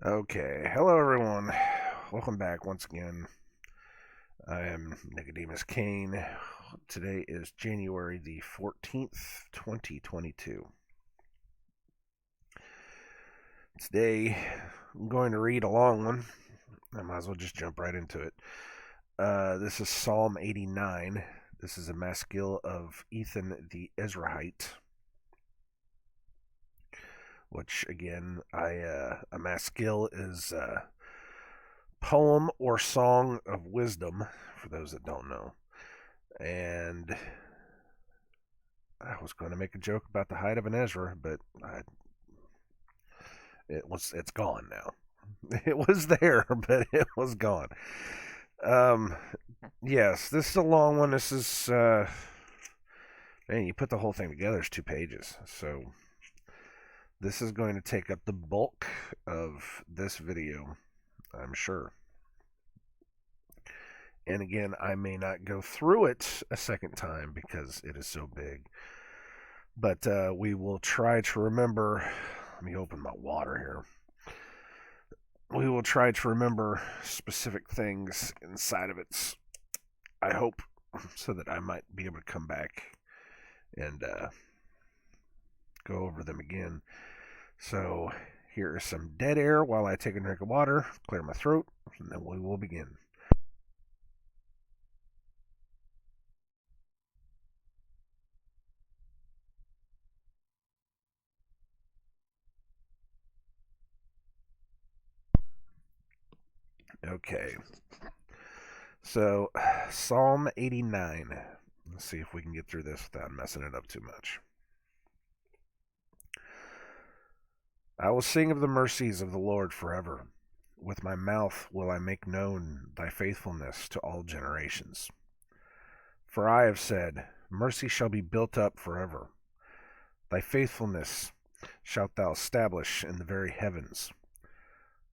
Okay, hello everyone. Welcome back once again. I am Nicodemus Kane. Today is January the 14th, 2022. Today I'm going to read a long one. I might as well just jump right into it. This is Psalm 89. This is a maskil of Ethan the Ezrahite, which again, a maskil is poem or song of wisdom, for those that don't know. And I was going to make a joke about the height of an Ezra, but it's gone now. It was there, but it was gone. Um, yes, this is a long one. This is man, you put the whole thing together, it's 2 pages. So this is going to take up the bulk of this video, I'm sure. And again, I may not go through it a second time because it is so big. But we will try to remember. Let me open my water here. We will try to remember specific things inside of it, I hope, so that I might be able to come back and go over them again. So here is some dead air while I take a drink of water, clear my throat, and then we will begin. Okay. So, Psalm 89. Let's see if we can get through this without messing it up too much. I will sing of the mercies of the Lord forever. With my mouth will I make known thy faithfulness to all generations. For I have said, mercy shall be built up forever. Thy faithfulness shalt thou establish in the very heavens.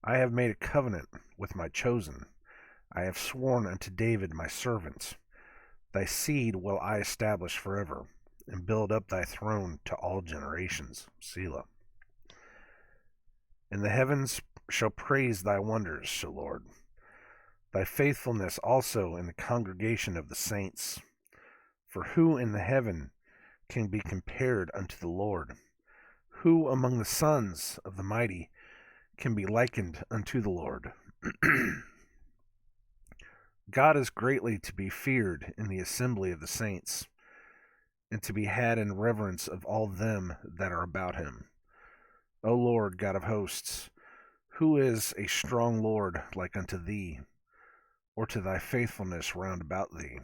I have made a covenant with my chosen. I have sworn unto David my servant. Thy seed will I establish forever, and build up thy throne to all generations. Selah. And the heavens shall praise thy wonders, O Lord. Thy faithfulness also in the congregation of the saints. For who in the heaven can be compared unto the Lord? Who among the sons of the mighty can be likened unto the Lord? God is greatly to be feared in the assembly of the saints, and to be had in reverence of all them that are about him. O Lord God of hosts, who is a strong Lord like unto thee, or to thy faithfulness round about thee?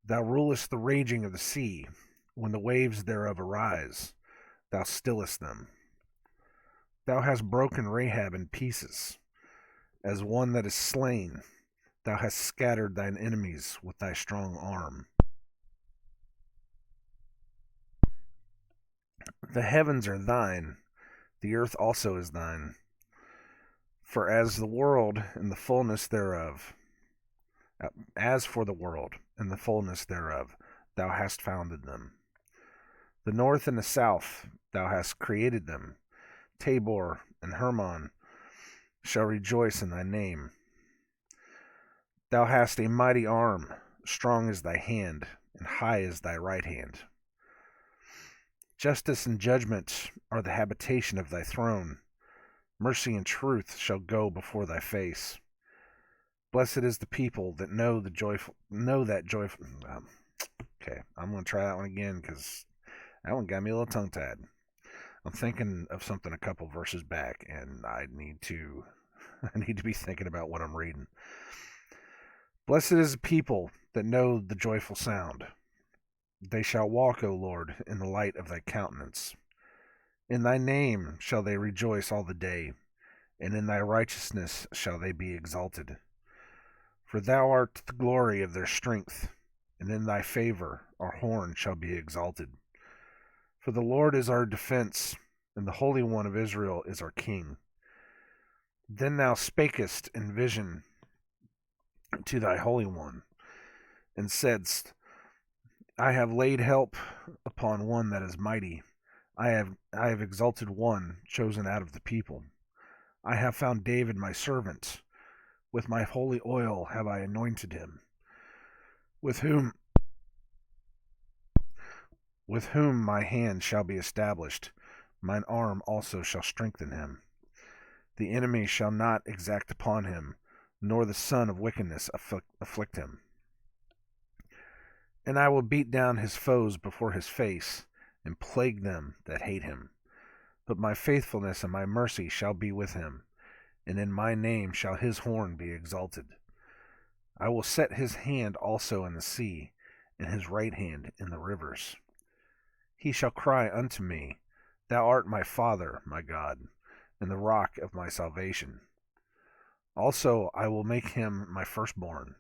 Thou rulest the raging of the sea, when the waves thereof arise, thou stillest them. Thou hast broken Rahab in pieces, as one that is slain. Thou hast scattered thine enemies with thy strong arm. The heavens are thine, the earth also is thine. For as the world and the fullness thereof, as for the world and the fullness thereof, thou hast founded them. The north and the south, thou hast created them. Tabor and Hermon shall rejoice in thy name. Thou hast a mighty arm, strong is thy hand, and high is thy right hand. Justice and judgment are the habitation of thy throne. Mercy and truth shall go before thy face. Blessed is the people that know that joyful. Okay, I'm going to try that one again because that one got me a little tongue-tied. I'm thinking of something a couple verses back, and I need to be thinking about what I'm reading. Blessed is the people that know the joyful sound. They shall walk, O Lord, in the light of thy countenance. In thy name shall they rejoice all the day, and in thy righteousness shall they be exalted. For thou art the glory of their strength, and in thy favor our horn shall be exalted. For the Lord is our defense, and the Holy One of Israel is our King. Then thou spakest in vision to thy Holy One, and saidst, I have laid help upon one that is mighty. I have exalted one chosen out of the people. I have found David my servant. With my holy oil have I anointed him, with whom my hand shall be established. Mine arm also shall strengthen him. The enemy shall not exact upon him, nor the son of wickedness afflict him. And I will beat down his foes before his face, and plague them that hate him. But my faithfulness and my mercy shall be with him, and in my name shall his horn be exalted. I will set his hand also in the sea, and his right hand in the rivers. He shall cry unto me, Thou art my Father, my God, and the rock of my salvation. Also I will make him my firstborn,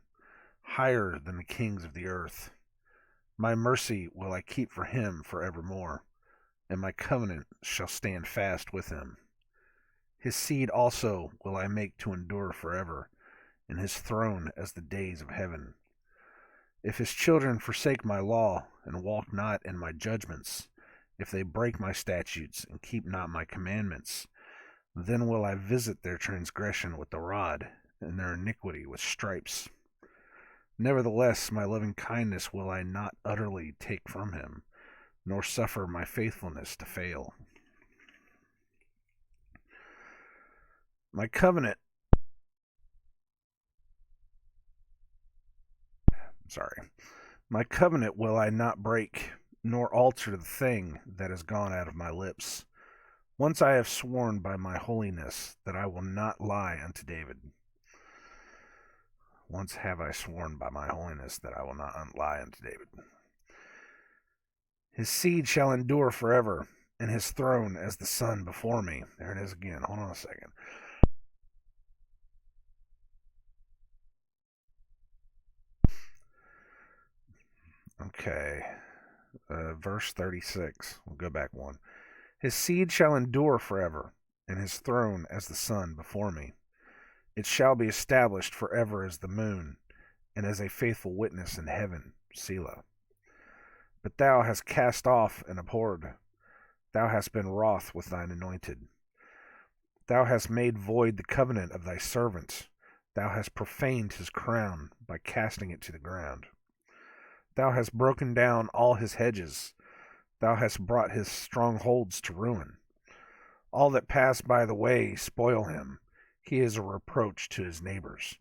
higher than the kings of the earth. My mercy will I keep for him forevermore, and my covenant shall stand fast with him. His seed also will I make to endure forever, and his throne as the days of heaven. If his children forsake my law, and walk not in my judgments, if they break my statutes, and keep not my commandments, then will I visit their transgression with the rod, and their iniquity with stripes. Nevertheless, my loving kindness will I not utterly take from him, nor suffer my faithfulness to fail. My covenant My covenant will I not break, nor alter the thing that has gone out of my lips. Once I have sworn by my holiness that I will not lie unto David. Once have I sworn by my holiness that I will not lie unto David. His seed shall endure forever, and his throne as the sun before me. There it is again. Hold on a second. Okay. Verse 36. We'll go back one. His seed shall endure forever, and his throne as the sun before me. It shall be established forever as the moon, and as a faithful witness in heaven. Selah. But thou hast cast off and abhorred. Thou hast been wroth with thine anointed. Thou hast made void the covenant of thy servant. Thou hast profaned his crown by casting it to the ground. Thou hast broken down all his hedges. Thou hast brought his strongholds to ruin. All that pass by the way spoil him. He is a reproach to his neighbors.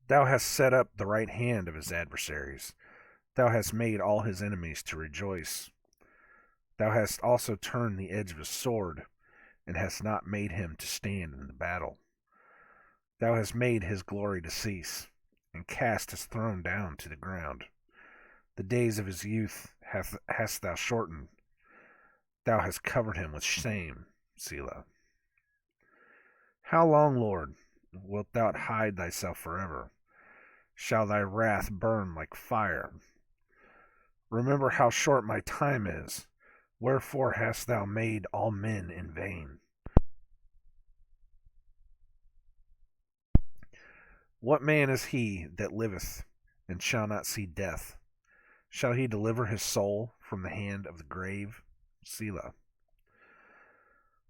Thou hast set up the right hand of his adversaries. Thou hast made all his enemies to rejoice. Thou hast also turned the edge of his sword, and hast not made him to stand in the battle. Thou hast made his glory to cease, and cast his throne down to the ground. The days of his youth hast thou shortened. Thou hast covered him with shame. Selah. How long, Lord, wilt thou hide thyself forever? Shall thy wrath burn like fire? Remember how short my time is. Wherefore hast thou made all men in vain? What man is he that liveth, and shall not see death? Shall he deliver his soul from the hand of the grave? Selah.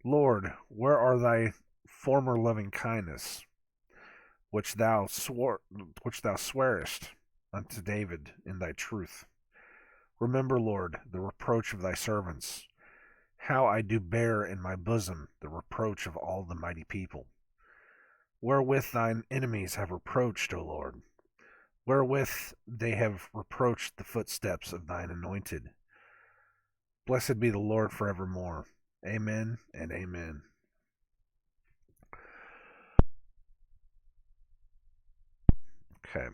Lord, where are thy former loving kindness, which thou swearest unto David in thy truth? Remember, Lord, the reproach of thy servants, how I do bear in my bosom the reproach of all the mighty people. Wherewith thine enemies have reproached, O Lord, wherewith they have reproached the footsteps of thine anointed. Blessed be the Lord forevermore. Amen and amen. Okay.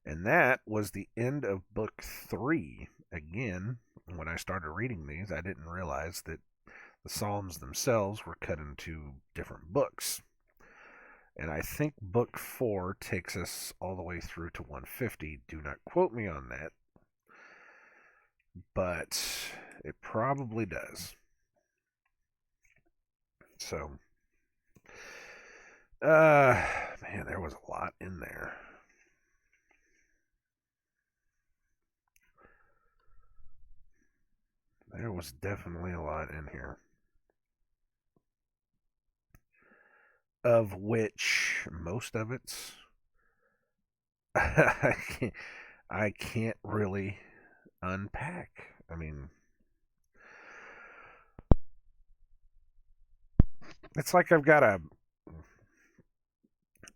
And that was the end of book 3. Again, when I started reading these, I didn't realize that the Psalms themselves were cut into different books. And I think book 4 takes us all the way through to 150. Do not quote me on that, but it probably does. So, man, there was a lot in there. There was definitely a lot in here. of which most of it's I can't really unpack. I mean, it's like I've got a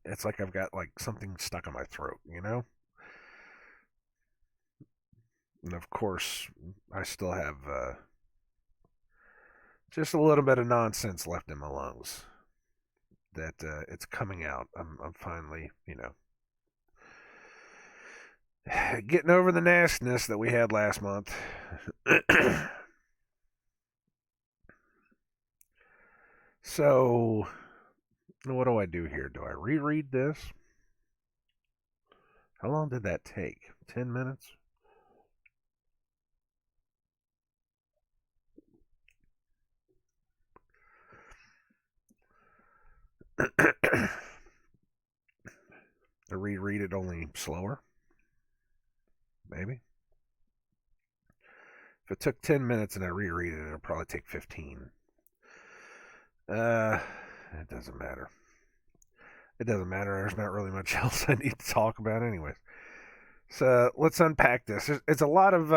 it's like I've got like something stuck in my throat, you know? And of course, I still have just a little bit of nonsense left in my lungs that it's coming out. I'm finally, getting over the nastiness that we had last month. So, what do I do here? Do I reread this? How long did that take? 10 minutes? I reread it only slower? Maybe. If it took 10 minutes and I reread it, it'll probably take 15. Uh, it doesn't matter. It doesn't matter. There's not really much else I need to talk about, anyways. So let's unpack this. It's a lot of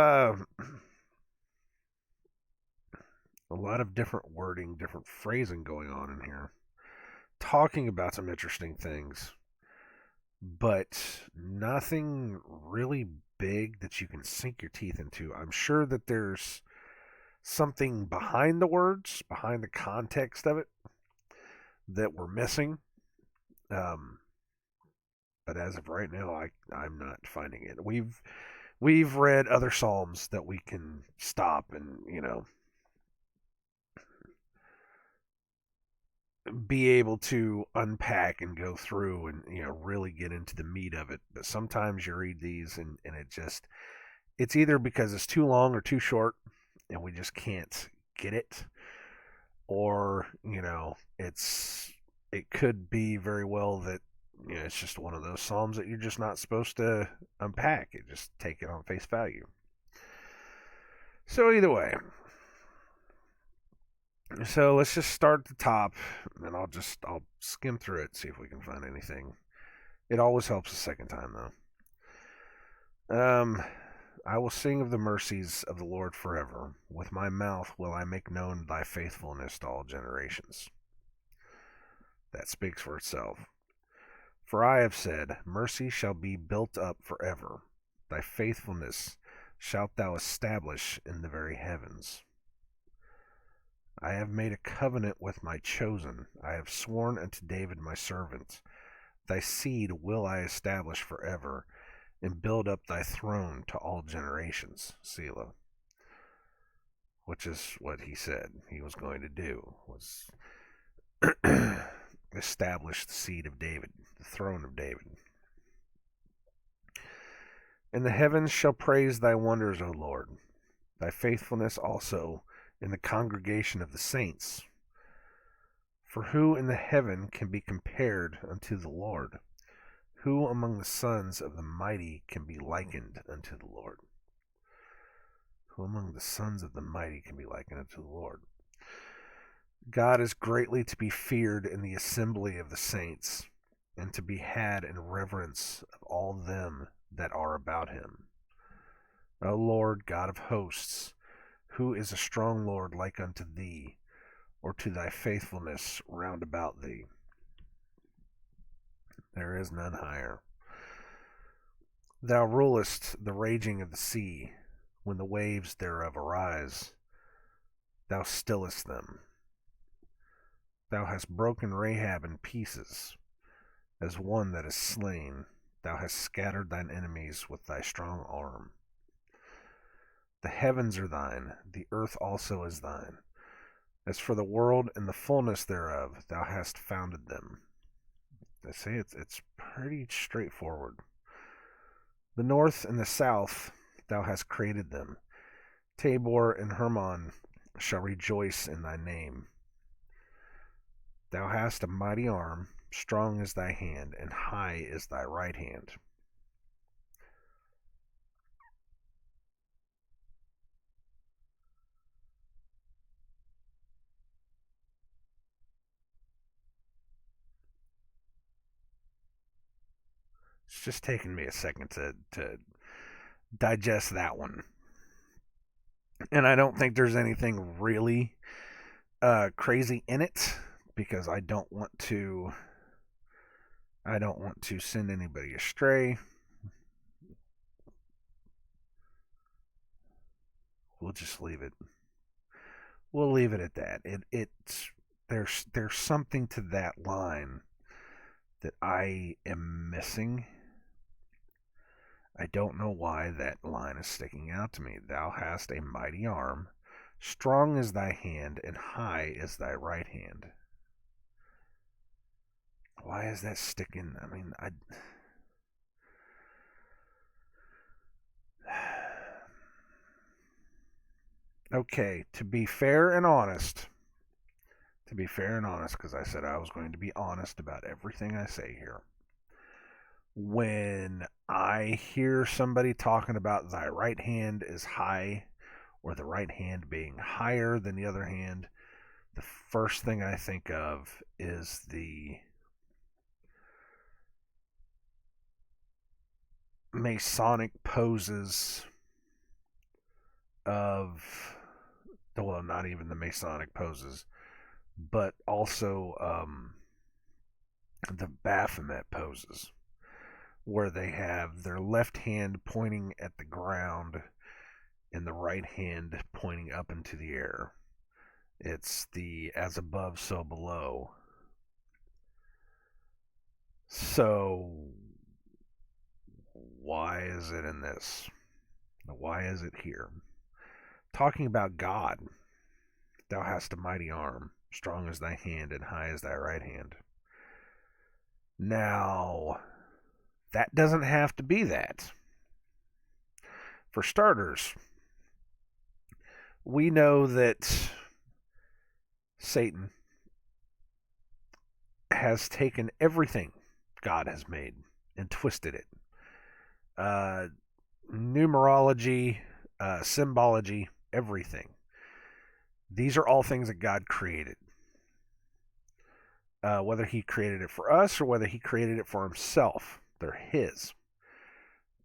different wording, different phrasing going on in here, talking about some interesting things, but nothing really big that you can sink your teeth into. I'm sure that there's something behind the words, behind the context of it, that we're missing. Um, but as of right now, I'm not finding it. We've read other psalms that we can stop and be able to unpack and go through and really get into the meat of it. But sometimes you read these and it's either because it's too long or too short and we just can't get it, or it could be very well that it's just one of those psalms that you're just not supposed to unpack it, just take it on face value. So either way, so let's just start at the top, and I'll skim through it, see if we can find anything. It always helps the second time though. I will sing of the mercies of the Lord forever. With my mouth will I make known thy faithfulness to all generations. That speaks for itself. For I have said, mercy shall be built up forever. Thy faithfulness shalt thou establish in the very heavens. I have made a covenant with my chosen. I have sworn unto David my servant. Thy seed will I establish forever, and build up thy throne to all generations. Selah. Which is what he said he was going to do, was establish the seed of David, the throne of David. And the heavens shall praise thy wonders, O Lord, thy faithfulness also in the congregation of the saints. For who in the heaven can be compared unto the Lord? Who among the sons of the mighty can be likened unto the Lord? Who among the sons of the mighty can be likened unto the Lord? God is greatly to be feared in the assembly of the saints, and to be had in reverence of all them that are about him. O Lord God of hosts, who is a strong Lord like unto thee, or to thy faithfulness round about thee? There is none higher. Thou rulest the raging of the sea, when the waves thereof arise, thou stillest them. Thou hast broken Rahab in pieces, as one that is slain. Thou hast scattered thine enemies with thy strong arm. The heavens are thine, the earth also is thine. As for the world and the fullness thereof, thou hast founded them. I say it's pretty straightforward. The north and the south, thou hast created them. Tabor and Hermon shall rejoice in thy name. Thou hast a mighty arm, strong is thy hand, and high is thy right hand. just taking me a second to digest that one. And I don't think there's anything really crazy in it because I don't want to send anybody astray. We'll just leave it. We'll leave it at that. It's there's something to that line that I am missing. I don't know why that line is sticking out to me. Thou hast a mighty arm, strong is thy hand, and high is thy right hand. Why is that sticking? I mean, okay, to be fair and honest, because I said I was going to be honest about everything I say here. When I hear somebody talking about thy right hand is high, or the right hand being higher than the other hand, the first thing I think of is the Masonic poses of, well, not even the Masonic poses, but also the Baphomet poses, where they have their left hand pointing at the ground and the right hand pointing up into the air. It's the as above, so below. So, why is it in this? Why is it here? Talking about God. Thou hast a mighty arm, strong is thy hand, and high is thy right hand. Now, that doesn't have to be that. For starters, we know that Satan has taken everything God has made and twisted it. Numerology, symbology, everything. These are all things that God created. Whether he created it for us or whether he created it for himself, they're his.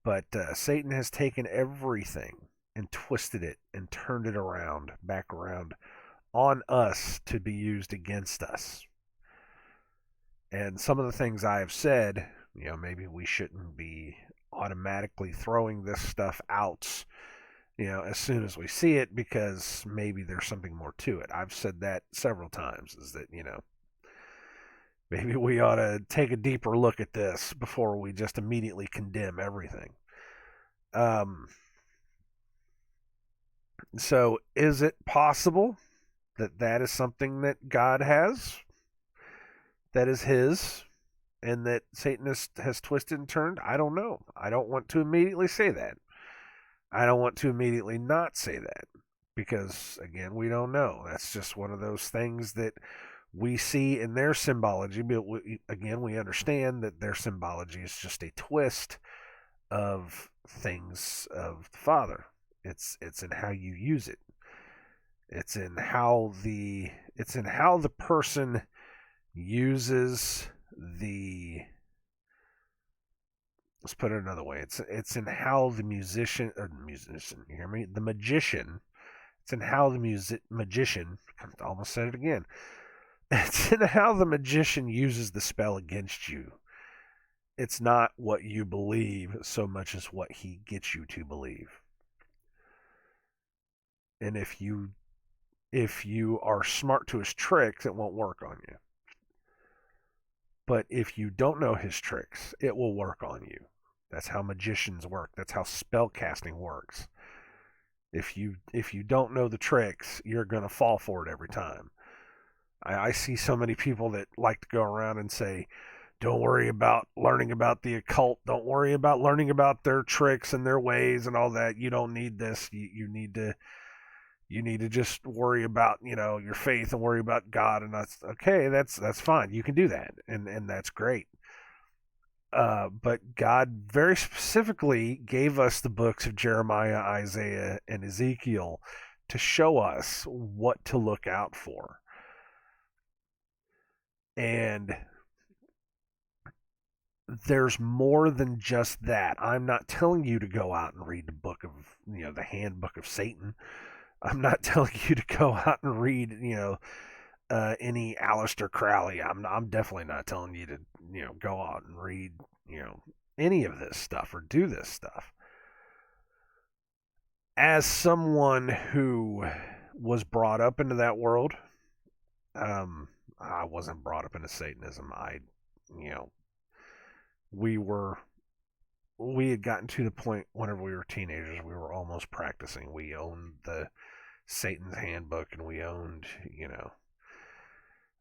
But Satan has taken everything and twisted it and turned it around, back around on us to be used against us. And some of the things I have said, maybe we shouldn't be automatically throwing this stuff out, as soon as we see it, because maybe there's something more to it. I've said that several times, is that, maybe we ought to take a deeper look at this before we just immediately condemn everything. So is it possible that that is something that God has, that is his, and that Satan has twisted and turned? I don't know. I don't want to immediately say that. I don't want to immediately not say that, because, again, we don't know. That's just one of those things that we see in their symbology, but we understand that their symbology is just a twist of things of the Father. It's in how you use it. It's in how the person uses the, let's put it another way. It's in how the musician, you hear me? The magician. It's in how the magician, I almost said it again. It's in how the magician uses the spell against you. It's not what you believe so much as what he gets you to believe. And if you are smart to his tricks, it won't work on you. But if you don't know his tricks, it will work on you. That's how magicians work. That's how spell casting works. If you don't know the tricks, you're going to fall for it every time. I see so many people that like to go around and say, don't worry about learning about the occult. Don't worry about learning about their tricks and their ways and all that. You don't need this. You need to just worry about, your faith and worry about God. And that's okay. That's fine. You can do that. And that's great. But God very specifically gave us the books of Jeremiah, Isaiah, and Ezekiel to show us what to look out for. And there's more than just that. I'm not telling you to go out and read the book of, the handbook of Satan. I'm not telling you to go out and read, any Aleister Crowley. I'm definitely not telling you to, go out and read, any of this stuff or do this stuff. As someone who was brought up into that world, I wasn't brought up into Satanism. You know, we were we had gotten to the point whenever we were teenagers, we were almost practicing. We owned the Satan's Handbook, and we owned,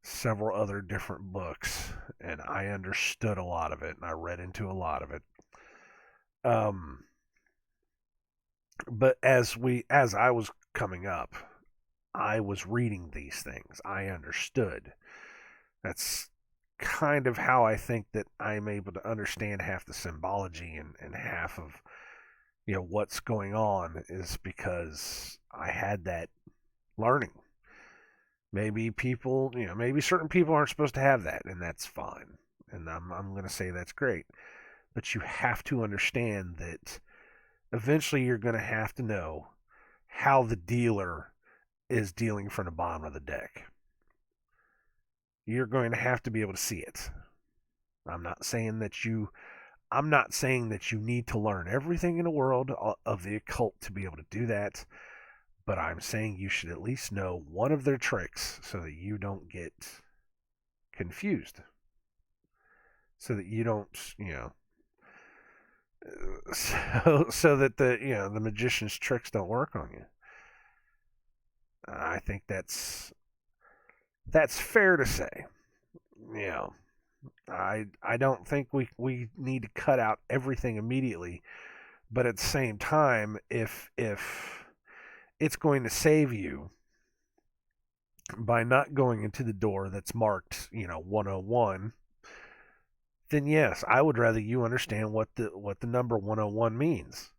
several other different books, and I understood a lot of it, and I read into a lot of it. Um, but as I was coming up, I was reading these things. I understood. That's kind of how I think that I'm able to understand half the symbology and half of what's going on is because I had that learning. Maybe people, maybe certain people aren't supposed to have that, and that's fine. And I'm going to say that's great. But you have to understand that eventually you're going to have to know how the dealer is dealing from the bottom of the deck. You're going to have to be able to see it. I'm not saying that you need to learn everything in the world of the occult to be able to do that, but I'm saying you should at least know one of their tricks so that you don't get confused. So that you don't, so that the magician's tricks don't work on you. I think that's fair to say. I don't think we need to cut out everything immediately, but at the same time, if it's going to save you by not going into the door that's marked, 101, then yes, I would rather you understand what the number 101 means.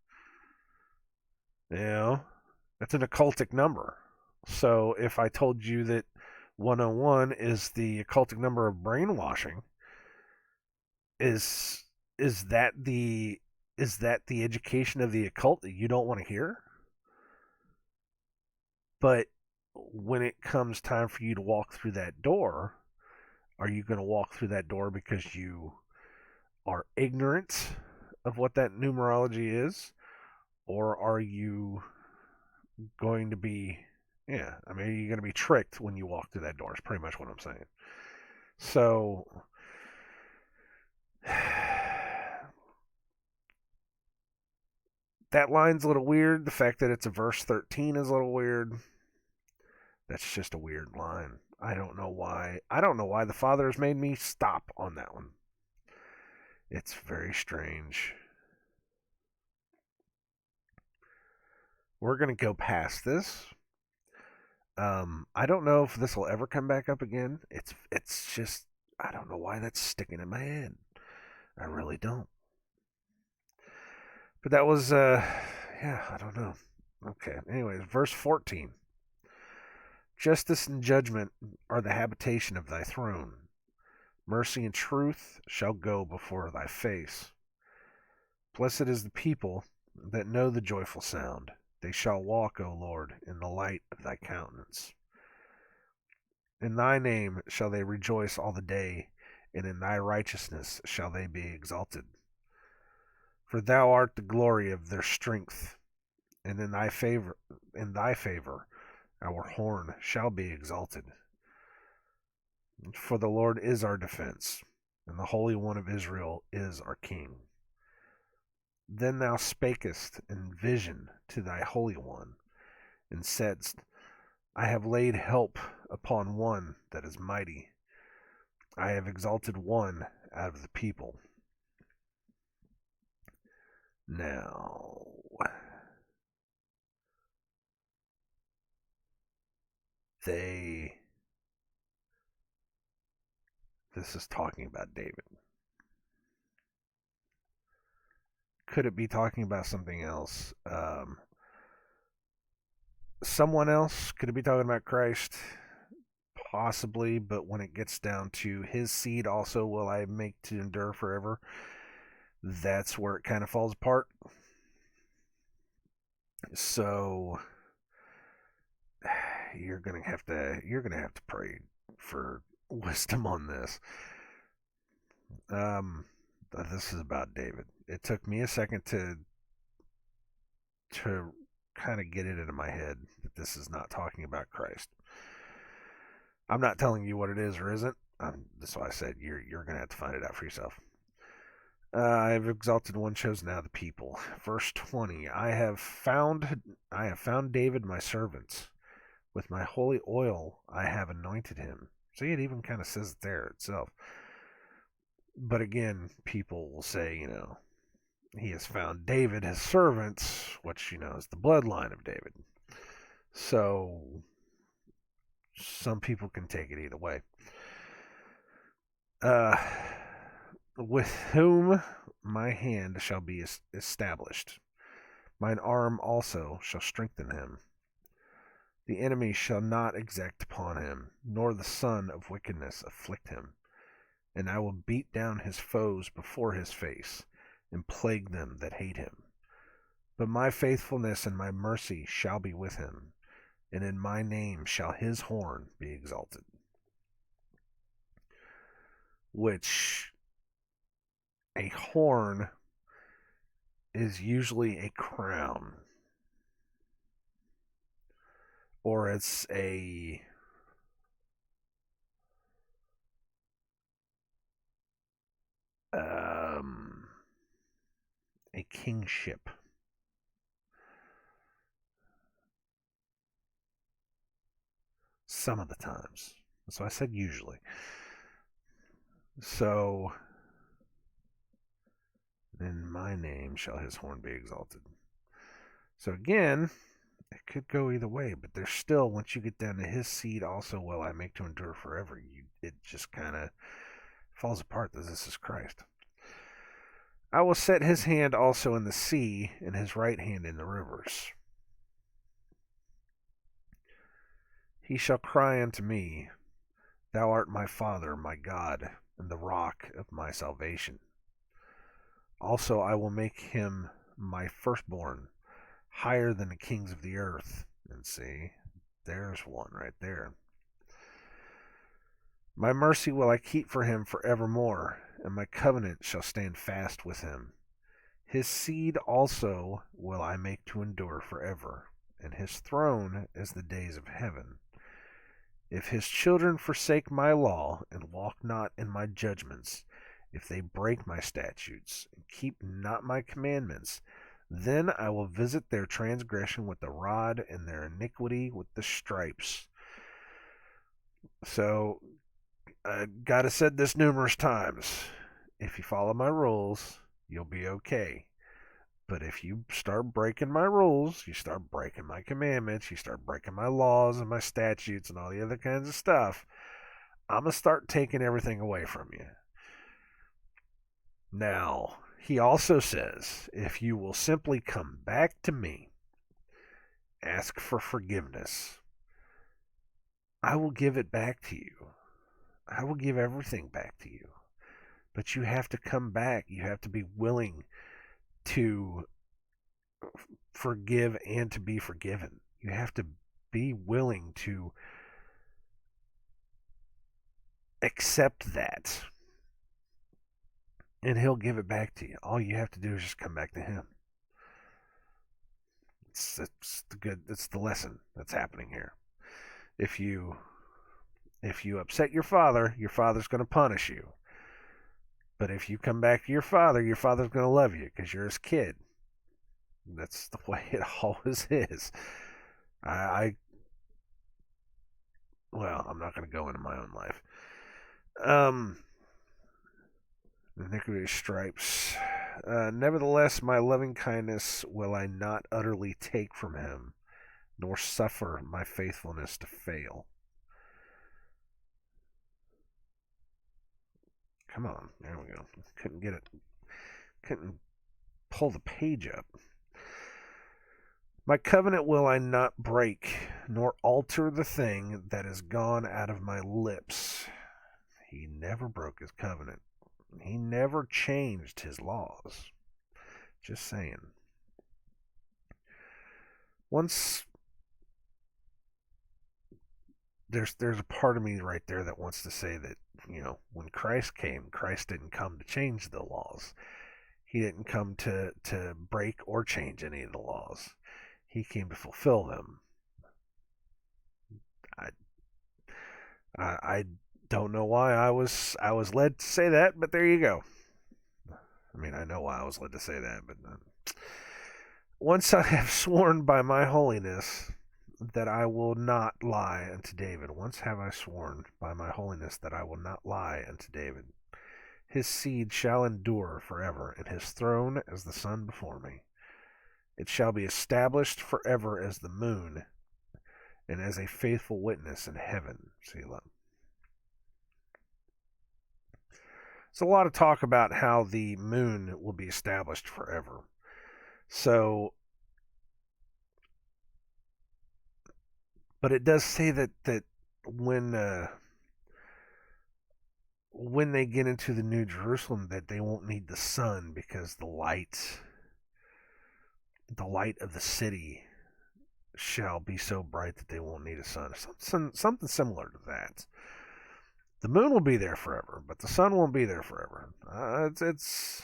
That's an occultic number. So if I told you that 101 is the occultic number of brainwashing, is that the education of the occult that you don't want to hear? But when it comes time for you to walk through that door, are you going to walk through that door because you are ignorant of what that numerology is? Or are you going to be, you're going to be tricked when you walk through that door, is pretty much what I'm saying. So, that line's a little weird. The fact that it's a verse 13 is a little weird. That's just a weird line. I don't know why. The Father has made me stop on that one. It's very strange. We're going to go past this. I don't know if this will ever come back up again. It's just, I don't know why that's sticking in my head. I really don't. But that was, I don't know. Okay, anyways, verse 14. Justice and judgment are the habitation of thy throne. Mercy and truth shall go before thy face. Blessed is the people that know the joyful sound. They shall walk, O Lord, in the light of thy countenance. In thy name shall they rejoice all the day, and in thy righteousness shall they be exalted. For thou art the glory of their strength, and in thy favor our horn shall be exalted. For the Lord is our defense, and the Holy One of Israel is our King. Then thou spakest in vision to thy Holy One, and saidst, I have laid help upon one that is mighty. I have exalted one out of the people. Now, this is talking about David. Could it be talking about something else? Someone else? Could it be talking about Christ? possibly, but when it gets down to his seed also will I make to endure forever, that's where it kind of falls apart. So you're gonna have to pray for wisdom on this. Um, this is about David. It took me a second to kind of get it into my head that this is not talking about Christ. I'm not telling you what it is or isn't. That's why I said you're gonna have to find it out for yourself. I have exalted one, chosen out of the people. Verse 20. I have found David my servant. With my holy oil I have anointed him. See, it even kind of says it there itself. But again, people will say, he has found David, his servant, which, is the bloodline of David. So, some people can take it either way. With whom my hand shall be established. Mine arm also shall strengthen him. The enemy shall not exact upon him, nor the son of wickedness afflict him. And I will beat down his foes before his face, and plague them that hate him. But my faithfulness and my mercy shall be with him, and in my name shall his horn be exalted. Which, a horn is usually a crown, or it's a kingship. Some of the times. So I said usually. So, in my name shall his horn be exalted. So again, it could go either way, but there's still, once you get down to his seed also will I make to endure forever, it just kind of falls apart that this is Christ. I will set his hand also in the sea, and his right hand in the rivers. He shall cry unto me, Thou art my Father, my God, and the rock of my salvation. Also I will make him my firstborn, higher than the kings of the earth. And see, there's one right there. My mercy will I keep for him forevermore, and my covenant shall stand fast with him. His seed also will I make to endure forever, and his throne as the days of heaven. If his children forsake my law, and walk not in my judgments, if they break my statutes, and keep not my commandments, then I will visit their transgression with the rod, and their iniquity with the stripes. So, God has said this numerous times. If you follow my rules, you'll be okay. But if you start breaking my rules, you start breaking my commandments, you start breaking my laws and my statutes and all the other kinds of stuff, I'm going to start taking everything away from you. Now, he also says, if you will simply come back to me, ask for forgiveness, I will give it back to you. I will give everything back to you. But you have to come back. You have to be willing to forgive and to be forgiven. You have to be willing to accept that. And he'll give it back to you. All you have to do is just come back to him. It's the lesson that's happening here. If you upset your father's going to punish you. But if you come back to your father's going to love you because you're his kid. That's the way it always is. I'm not going to go into my own life. The iniquity stripes. Nevertheless, my loving kindness will I not utterly take from him, nor suffer my faithfulness to fail. Come on, there we go. Couldn't get it. Couldn't pull the page up. My covenant will I not break, nor alter the thing that is gone out of my lips. He never broke his covenant. He never changed his laws. Just saying. Once there's a part of me right there that wants to say that, when Christ came, Christ didn't come to change the laws. He didn't come to break or change any of the laws. He came to fulfill them. I I don't know why I was led to say that, but there you go. I mean, I know why I was led to say that, but once I have sworn by my holiness that I will not lie unto David. Once have I sworn by my holiness that I will not lie unto David. His seed shall endure forever, and his throne as the sun before me. It shall be established forever as the moon, and as a faithful witness in heaven. Selah. There's a lot of talk about how the moon will be established forever. So, but it does say that when when they get into the New Jerusalem, that they won't need the sun because the light of the city shall be so bright that they won't need a sun. Something similar to that. The moon will be there forever, but the sun won't be there forever. It's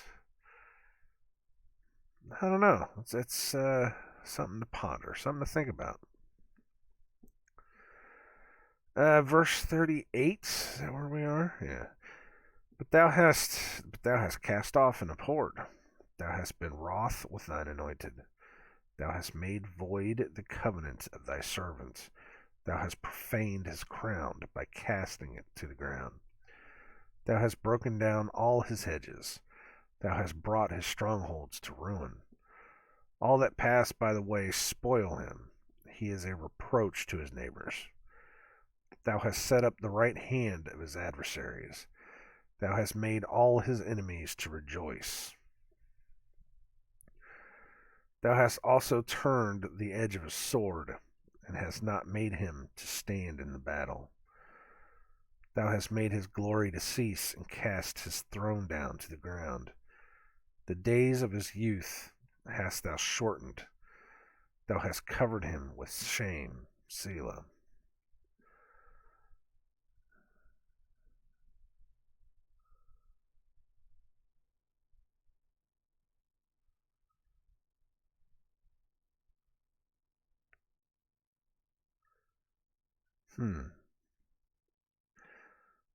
I don't know. It's something to ponder, something to think about. Verse 38. Is that where we are? Yeah. But thou hast cast off and abhorred. Thou hast been wroth with thine anointed. Thou hast made void the covenant of thy servant. Thou hast profaned his crown by casting it to the ground. Thou hast broken down all his hedges. Thou hast brought his strongholds to ruin. All that pass by the way spoil him. He is a reproach to his neighbors. Thou hast set up the right hand of his adversaries. Thou hast made all his enemies to rejoice. Thou hast also turned the edge of his sword, and hast not made him to stand in the battle. Thou hast made his glory to cease, and cast his throne down to the ground. The days of his youth hast thou shortened. Thou hast covered him with shame. Selah.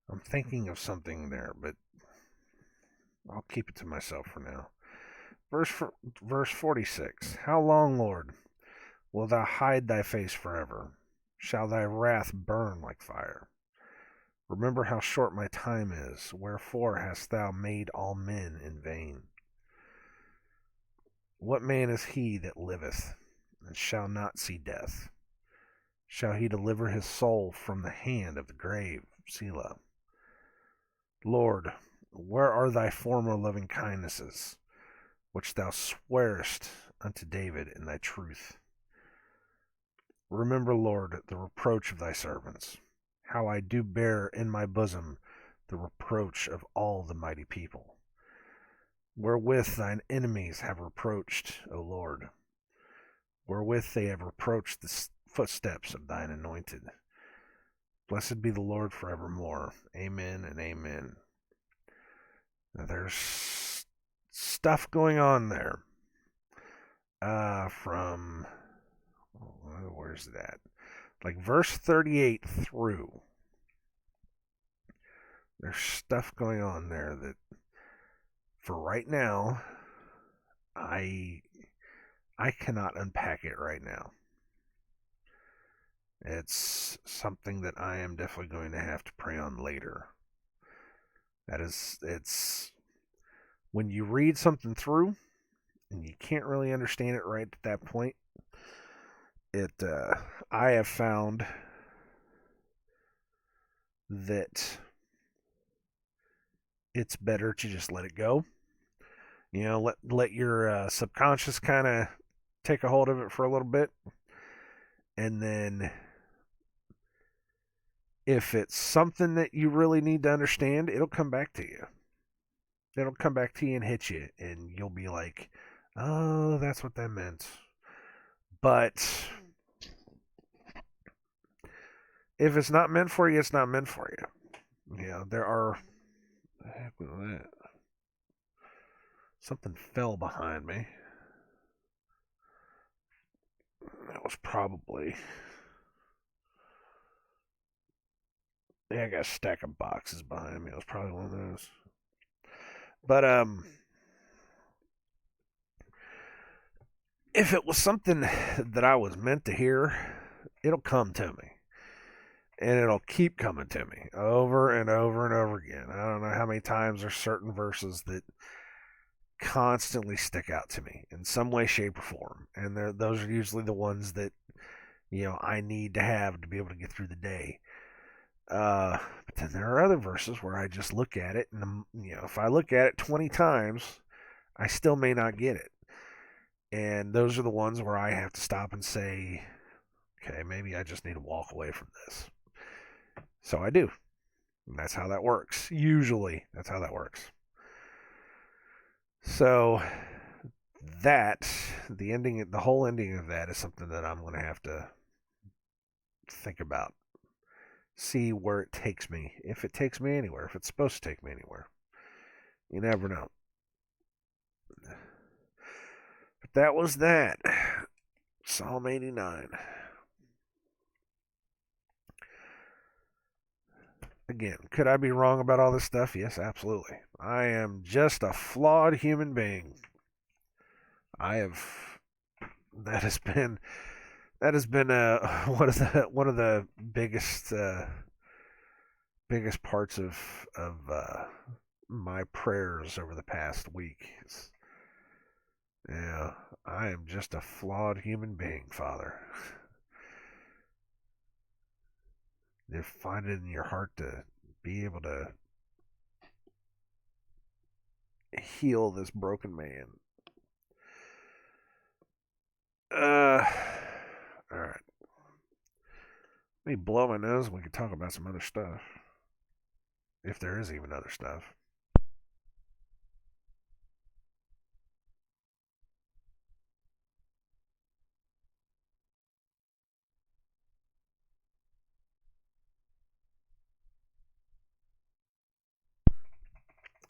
I'm thinking of something there, but I'll keep it to myself for now. Verse 46. How long, Lord, wilt thou hide thy face forever? Shall thy wrath burn like fire? Remember how short my time is. Wherefore hast thou made all men in vain? What man is he that liveth, and shall not see death? Shall he deliver his soul from the hand of the grave? Selah. Lord, where are thy former loving kindnesses, which thou swarest unto David in thy truth? Remember, Lord, the reproach of thy servants, how I do bear in my bosom the reproach of all the mighty people, wherewith thine enemies have reproached, O Lord, wherewith they have reproached the footsteps of thine anointed. Blessed be the Lord forevermore. Amen and amen. Now there's stuff going on there. Where's it at? Like verse 38 through. There's stuff going on there that, for right now, I cannot unpack it right now. It's something that I am definitely going to have to pray on later. It's when you read something through and you can't really understand it right at that point. I have found that it's better to just let it go. Let your subconscious kind of take a hold of it for a little bit, and then if it's something that you really need to understand, it'll come back to you. It'll come back to you and hit you, and you'll be like, "Oh, that's what that meant." But if it's not meant for you, it's not meant for you. There are. The heck was that? Something fell behind me. That was probably. Yeah, I got a stack of boxes behind me. It was probably one of those. But if it was something that I was meant to hear, it'll come to me. And it'll keep coming to me over and over and over again. I don't know how many times there's certain verses that constantly stick out to me in some way, shape, or form. And those are usually the ones that, I need to have to be able to get through the day. But then there are other verses where I just look at it, and if I look at it 20 times, I still may not get it. And those are the ones where I have to stop and say, okay, maybe I just need to walk away from this. So I do. And that's how that works. Usually, that's how that works. So the whole ending of that is something that I'm going to have to think about. See where it takes me. If it takes me anywhere. If it's supposed to take me anywhere. You never know. But that was that. Psalm 89. Again, could I be wrong about all this stuff? Yes, absolutely. I am just a flawed human being. I have. That has been one of the biggest parts of my prayers over the past week. Yeah, I am just a flawed human being, Father. You find it in your heart to be able to heal this broken man. All right. Let me blow my nose and we can talk about some other stuff. If there is even other stuff.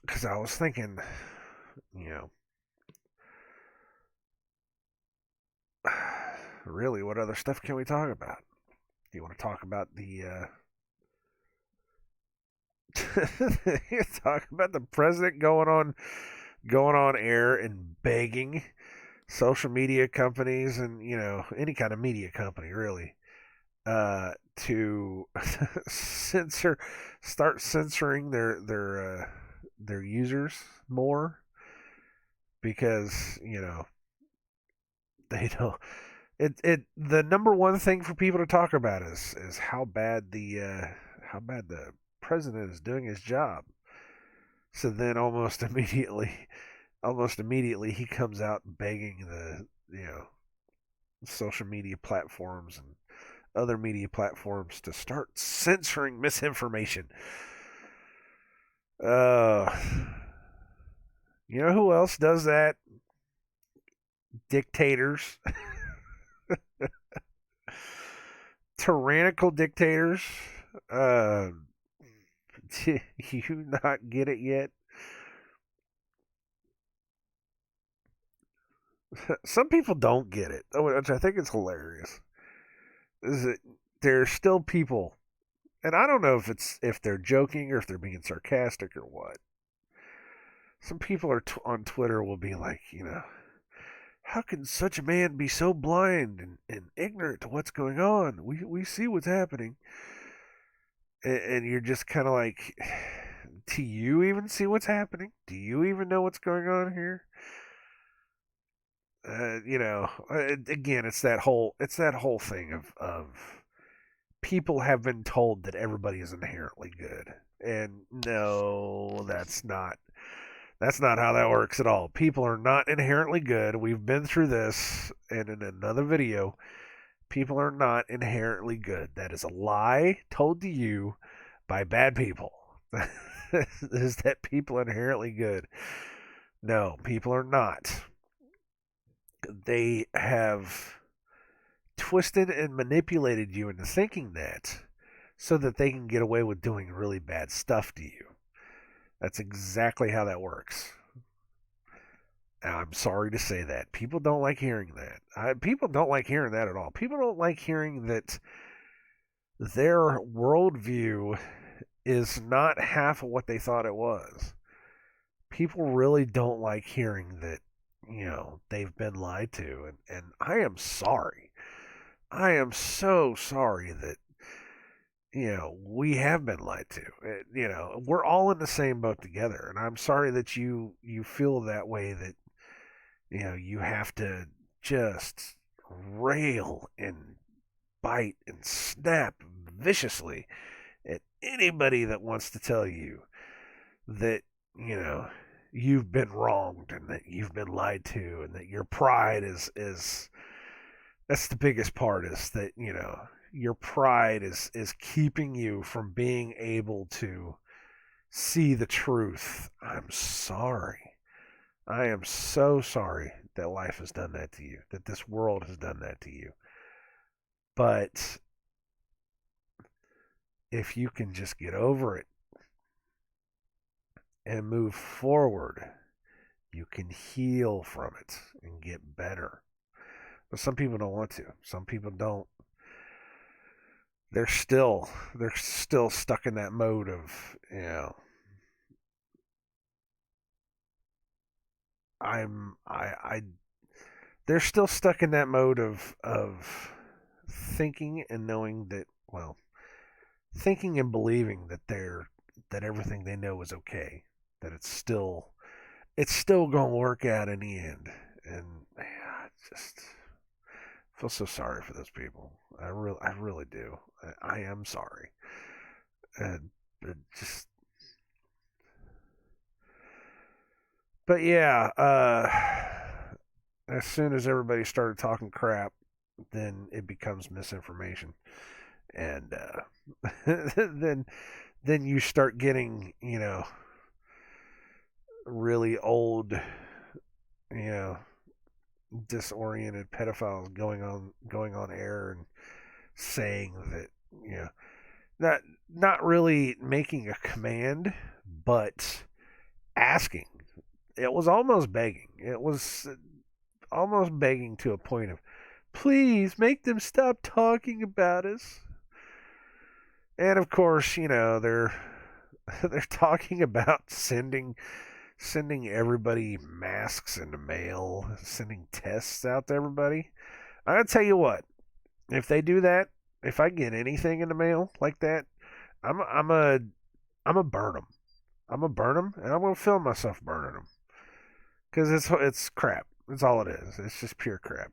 Because I was thinking, really, what other stuff can we talk about? Do you want to talk about the talk about the president going on air and begging social media companies and any kind of media company really to start censoring their users more because they don't. The number one thing for people to talk about is how bad the president is doing his job. So then almost immediately he comes out begging the social media platforms and other media platforms to start censoring misinformation. You know who else does that? Dictators. Tyrannical dictators. Do you not get it yet? Some people don't get it, which I think is hilarious. Is that there's still people, and I don't know if they're joking or if they're being sarcastic or what. Some people on Twitter will be like, how can such a man be so blind and ignorant to what's going on? We see what's happening. And you're just kind of like, do you even see what's happening? Do you even know what's going on here? Again, it's that whole thing of people have been told that everybody is inherently good. And no, that's not That's not how that works at all. People are not inherently good. We've been through this, and in another video, people are not inherently good. That is a lie told to you by bad people. Is that people are inherently good? No, people are not. They have twisted and manipulated you into thinking that so that they can get away with doing really bad stuff to you. That's exactly how that works. And I'm sorry to say that. People don't like hearing that. People don't like hearing that at all. People don't like hearing that their worldview is not half of what they thought it was. People really don't like hearing that, they've been lied to. And I am sorry. I am so sorry that, we have been lied to. We're all in the same boat together. And I'm sorry that you feel that way, that, you have to just rail and bite and snap viciously at anybody that wants to tell you that, you've been wronged and that you've been lied to and that your pride is that's the biggest part, is that, your pride is keeping you from being able to see the truth. I'm sorry. I am so sorry that life has done that to you, that this world has done that to you. But if you can just get over it and move forward, you can heal from it and get better. But some people don't want to. Some people don't. They're still stuck in that mode of, they're still stuck in that mode of thinking and knowing that, well, thinking and believing that everything they know is okay, that it's still gonna work out in the end. And I just feel so sorry for those people. I really do. I am sorry. And it just, but yeah, as soon as everybody started talking crap, then it becomes misinformation, and then you start getting, really old, you know, disoriented pedophiles going on air and saying that, not not really making a command, but asking. It was almost begging. It was almost begging to a point of, please make them stop talking about us. And of course, they're talking about sending everybody masks in the mail, sending tests out to everybody. I gotta tell you what, if they do that, if I get anything in the mail like that, I'm a burn them. I'm gonna burn them, and I'm gonna film myself burning them, because it's crap. That's all it is. It's just pure crap.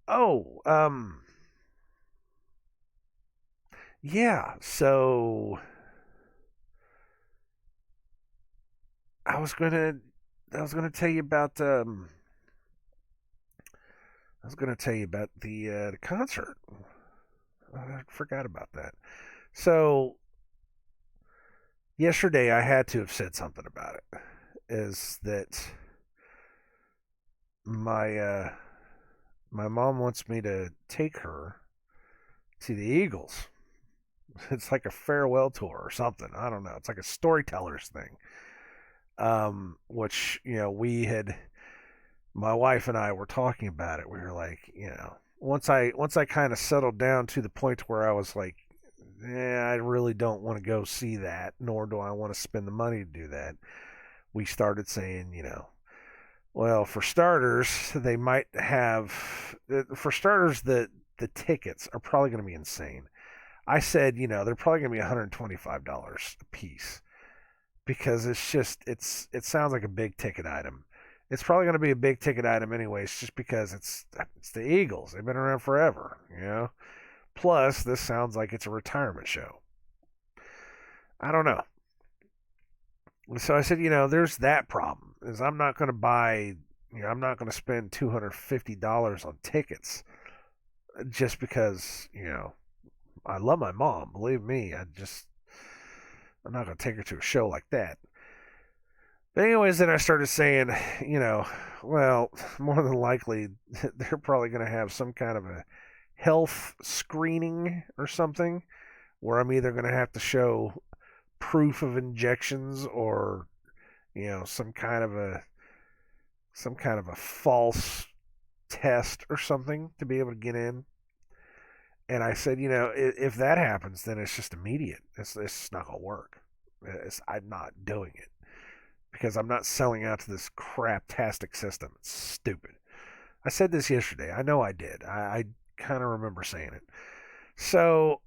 Oh, yeah. So I was gonna I was gonna tell you about I was gonna tell you about the concert. I forgot about that. So yesterday I had to have said something about it. Is that my my mom wants me to take her to the Eagles. It's like a farewell tour or something. I don't know. It's like a storytellers thing. Which, my wife and I were talking about it. We were like, once I kind of settled down to the point where I was like, I really don't want to go see that, nor do I want to spend the money to do that. We started saying, well, for starters, they might have, for starters, the tickets are probably going to be insane. I said, they're probably going to be $125 a piece, because it sounds like a big ticket item. It's probably going to be a big ticket item anyways, just because it's the Eagles. They've been around forever. Plus, this sounds like it's a retirement show. I don't know. So I said, there's that problem. is I'm not going to buy, I'm not going to spend $250 on tickets just because, I love my mom. Believe me, I'm not going to take her to a show like that. But anyways, then I started saying, well, more than likely, they're probably going to have some kind of a health screening or something where I'm either going to have to show proof of injections or, some kind of a false test or something to be able to get in. And I said, if that happens, then it's just immediate. It's not going to work. I'm not doing it because I'm not selling out to this craptastic system. It's stupid. I said this yesterday. I know I did. I kind of remember saying it. So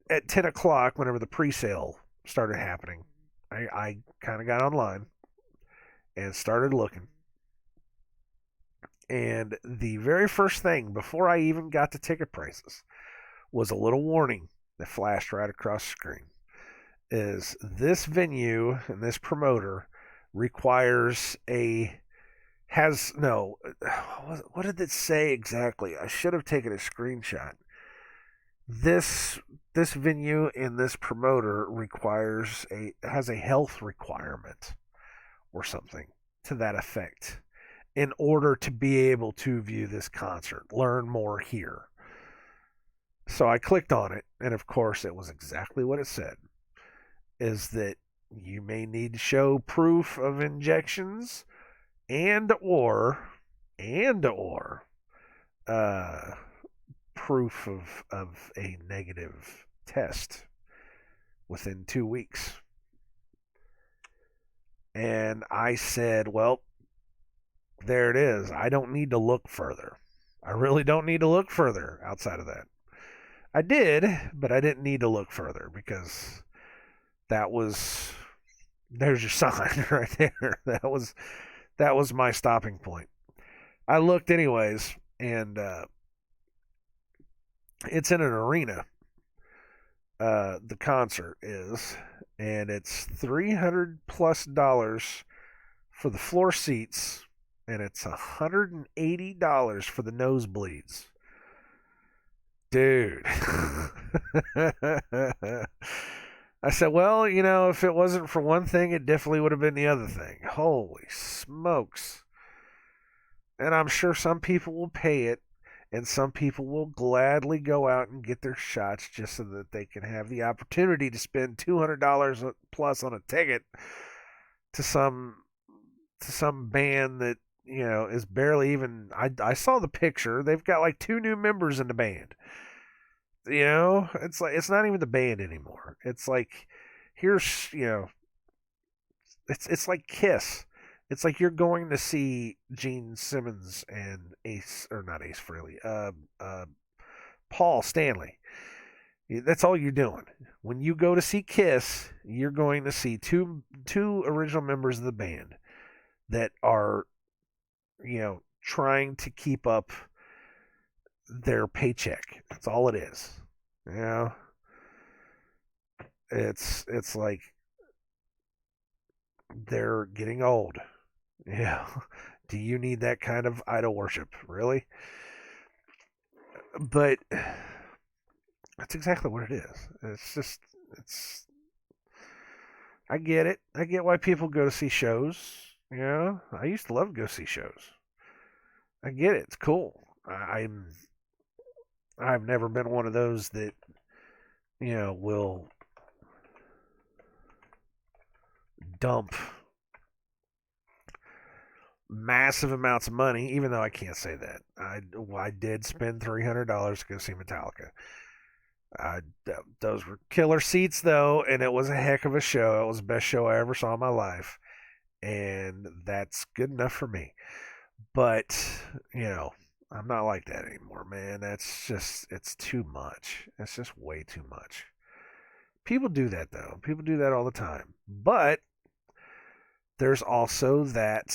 at 10 o'clock, whenever the pre-sale started happening, I kind of got online and started looking. And the very first thing, before I even got to ticket prices, was a little warning that flashed right across the screen. Is this venue and this promoter requires what did it say exactly? I should have taken a screenshot. This venue and this promoter has a health requirement or something to that effect in order to be able to view this concert. Learn more here. So I clicked on it, and of course it was exactly what it said. Is that you may need to show proof of injections and/or proof of a negative test within 2 weeks. And I said, well, there it is. I don't need to look further. I really don't need to look further outside of that. I did, but I didn't need to look further because there's your sign right there. That was my stopping point. I looked anyways, and it's in an arena. The concert is, and it's $300+ for the floor seats, and it's $180 for the nosebleeds. Dude. I said, well, if it wasn't for one thing, it definitely would have been the other thing. Holy smokes. And I'm sure some people will pay it, and some people will gladly go out and get their shots just so that they can have the opportunity to spend $200 plus on a ticket to some band that, is barely even. I saw the picture. They've got like 2 new members in the band. It's like it's not even the band anymore. It's like here's it's like Kiss. It's like you're going to see Gene Simmons and not Ace Frehley, Paul Stanley. That's all you're doing. When you go to see Kiss, you're going to see two original members of the band that are trying to keep up their paycheck. That's all it is. It's like they're getting old. Yeah. Do you need that kind of idol worship? Really? But that's exactly what it is. I get it. I get why people go to see shows. I used to love to go see shows. I get it. It's cool. I've never been one of those that will dump massive amounts of money, even though I can't say that. I did spend $300 to go see Metallica. Those were killer seats, though, and it was a heck of a show. It was the best show I ever saw in my life, and that's good enough for me. But, I'm not like that anymore, man. It's too much. It's just way too much. People do that, though. People do that all the time. But there's also that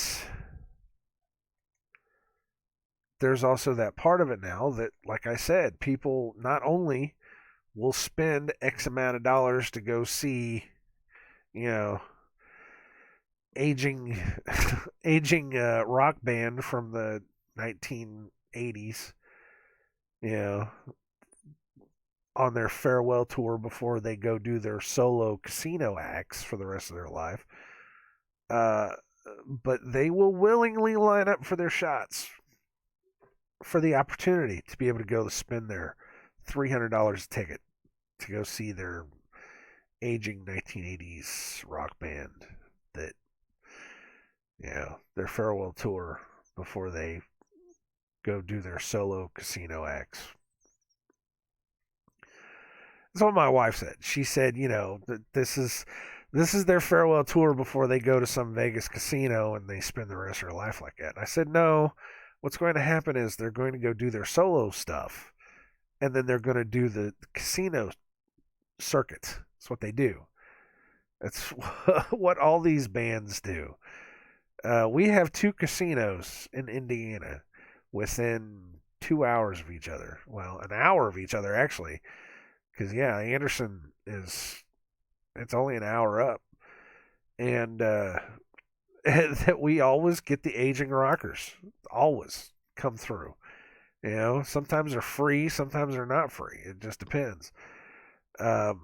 part of it now that, like I said, people not only will spend X amount of dollars to go see, aging aging rock band from the 1980s, you know, on their farewell tour before they go do their solo casino acts for the rest of their life. Uh, but they will willingly line up for their shots for the opportunity to be able to go to spend their $300 a ticket to go see their aging 1980s rock band that, their farewell tour before they go do their solo casino acts. That's what my wife said. She said, that this is their farewell tour before they go to some Vegas casino and they spend the rest of their life like that. And I said, no. What's going to happen is they're going to go do their solo stuff, and then they're going to do the casino circuit. That's what they do. That's what all these bands do. We have two casinos in Indiana within 2 hours of each other. Well, an hour of each other, actually. Because, Anderson it's only an hour up. And that we always get the aging rockers. Always come through. Sometimes they're free, sometimes they're not free. It just depends. But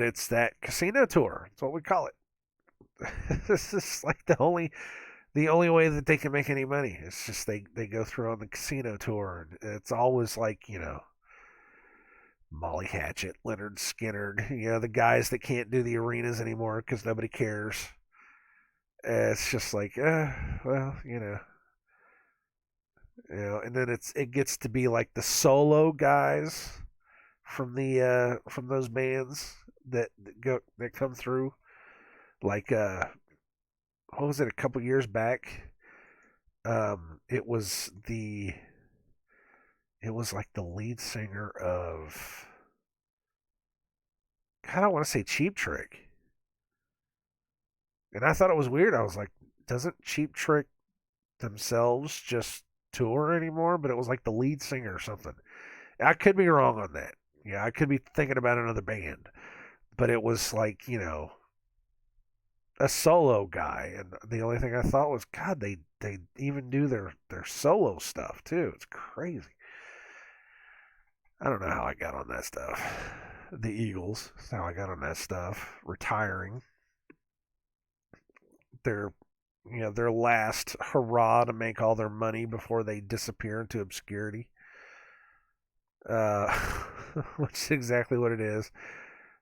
it's that casino tour. That's what we call it. This is like the only way that they can make any money. It's just they go through on the casino tour. And it's always like, Molly Hatchet, Leonard Skinner, the guys that can't do the arenas anymore because nobody cares. It's just like, well, and then it gets to be like the solo guys from those bands that come through. Like, what was it? A couple years back, it was like the lead singer of, God, I want to say Cheap Trick. And I thought it was weird. I was like, doesn't Cheap Trick themselves just tour anymore? But it was like the lead singer or something. I could be wrong on that. Yeah, I could be thinking about another band. But it was like, a solo guy. And the only thing I thought was, God, they even do their solo stuff too. It's crazy. I don't know how I got on that stuff. The Eagles. That's how I got on that stuff. Retiring. Their last hurrah to make all their money before they disappear into obscurity. Which is exactly what it is.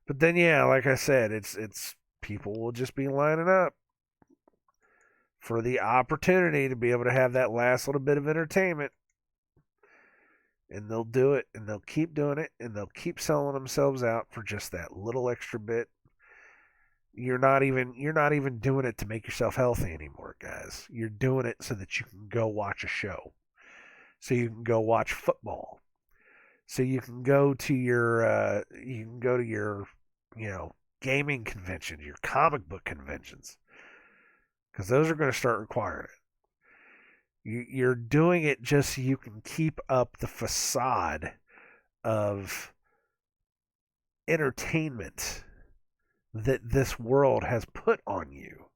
But then, like I said, it's people will just be lining up for the opportunity to be able to have that last little bit of entertainment. And they'll do it, and they'll keep doing it, and they'll keep selling themselves out for just that little extra bit. You're not even doing it to make yourself healthy anymore, guys. You're doing it so that you can go watch a show, so you can go watch football, so you can go to your gaming conventions, your comic book conventions, because those are going to start requiring it. You're doing it just so you can keep up the facade of entertainment that this world has put on you.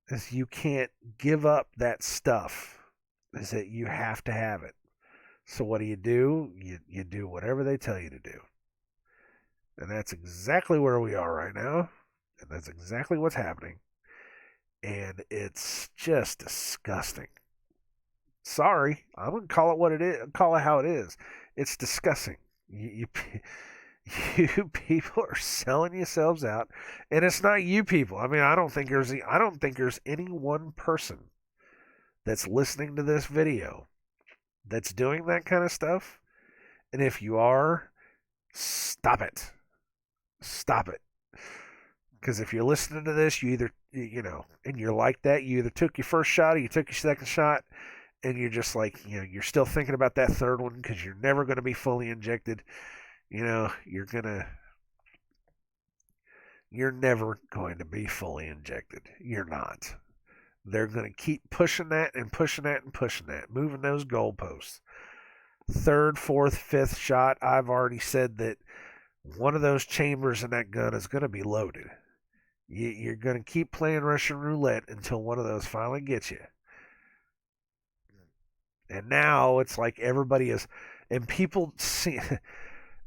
Is you can't give up that stuff. Is that you have to have it. So what do? You do whatever they tell you to do. And that's exactly where we are right now. And that's exactly what's happening. And it's just disgusting. Sorry, I'm gonna call it what it is. Call it how it is. It's disgusting. You people are selling yourselves out, and it's not you people. I mean, I don't think there's any one person that's listening to this video that's doing that kind of stuff. And if you are, stop it. Stop it. Because if you're listening to this, you either, and you're like that, you either took your first shot or you took your second shot, and you're just like, you're still thinking about that third one because you're never going to be fully injected. You're never going to be fully injected. You're not. They're going to keep pushing that and pushing that and pushing that, moving those goalposts. Third, fourth, fifth shot, I've already said that one of those chambers in that gun is going to be loaded. You're going to keep playing Russian roulette until one of those finally gets you. And now it's like everybody is, and people see.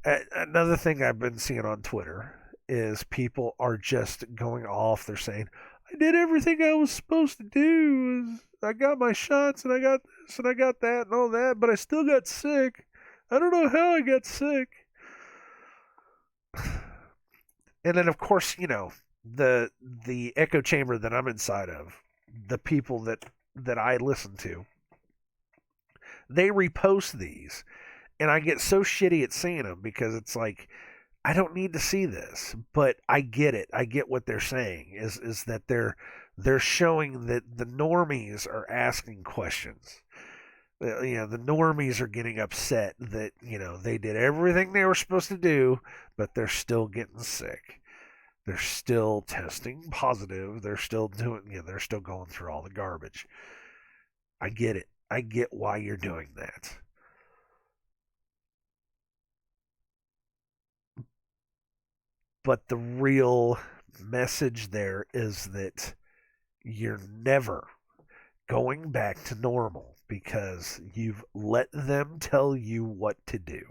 Another thing I've been seeing on Twitter is people are just going off. They're saying, I did everything I was supposed to do. I got my shots and I got this and I got that and all that, but I still got sick. I don't know how I got sick. And then, of course, the echo chamber that I'm inside of, the people that I listen to, they repost these, and I get so shitty at seeing them because it's like I don't need to see this, but I get it. I get what they're saying is that they're showing that the normies are asking questions. The normies are getting upset that they did everything they were supposed to do, but they're still getting sick. They're still testing positive. They're still they're still going through all the garbage. I get it. I get why you're doing that. But the real message there is that you're never going back to normal because you've let them tell you what to do.